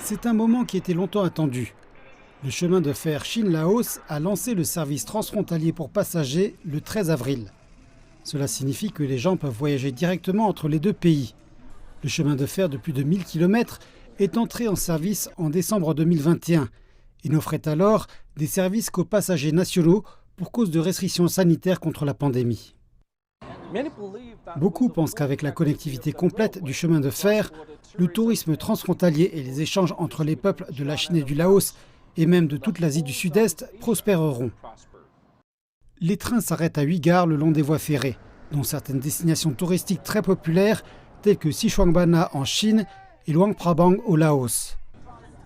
C'est un moment qui était longtemps attendu. Le chemin de fer Chine-Laos a lancé le service transfrontalier pour passagers le 13 avril. Cela signifie que les gens peuvent voyager directement entre les deux pays. Le chemin de fer de plus de 1000 km est entré en service en décembre 2021 et n'offrait alors des services qu'aux passagers nationaux pour cause de restrictions sanitaires contre la pandémie. Beaucoup pensent qu'avec la connectivité complète du chemin de fer, le tourisme transfrontalier et les échanges entre les peuples de la Chine et du Laos et même de toute l'Asie du Sud-Est prospéreront. Les trains s'arrêtent à 8 gares le long des voies ferrées, dont certaines destinations touristiques très populaires telles que Xishuangbanna en Chine et Luang Prabang au Laos.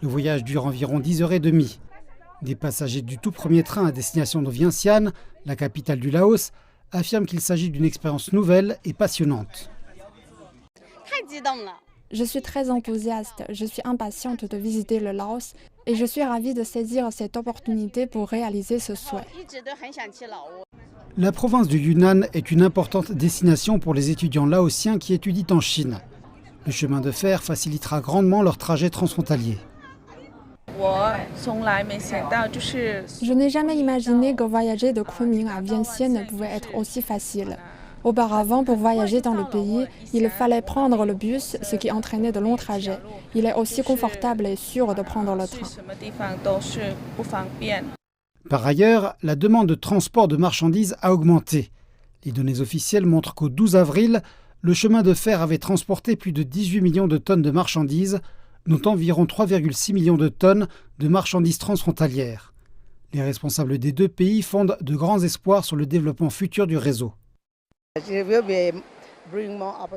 Le voyage dure environ 10h30. Des passagers du tout premier train à destination de Vientiane, la capitale du Laos, affirment qu'il s'agit d'une expérience nouvelle et passionnante. Je suis très enthousiaste, je suis impatiente de visiter le Laos et je suis ravie de saisir cette opportunité pour réaliser ce souhait. La province du Yunnan est une importante destination pour les étudiants laotiens qui étudient en Chine. Le chemin de fer facilitera grandement leur trajet transfrontalier. Je n'ai jamais imaginé que voyager de Kunming à Vientiane pouvait être aussi facile. Auparavant, pour voyager dans le pays, il fallait prendre le bus, ce qui entraînait de longs trajets. Il est aussi confortable et sûr de prendre le train. Par ailleurs, la demande de transport de marchandises a augmenté. Les données officielles montrent qu'au 12 avril, le chemin de fer avait transporté plus de 18 millions de tonnes de marchandises, dont environ 3,6 millions de tonnes de marchandises transfrontalières. Les responsables des deux pays fondent de grands espoirs sur le développement futur du réseau.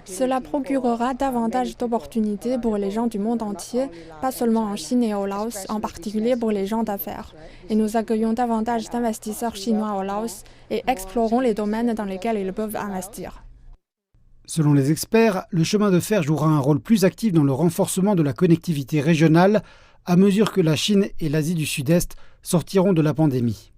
Cela procurera davantage d'opportunités pour les gens du monde entier, pas seulement en Chine et au Laos, en particulier pour les gens d'affaires. Et nous accueillons davantage d'investisseurs chinois au Laos et explorons les domaines dans lesquels ils peuvent investir. Selon les experts, le chemin de fer jouera un rôle plus actif dans le renforcement de la connectivité régionale à mesure que la Chine et l'Asie du Sud-Est sortiront de la pandémie.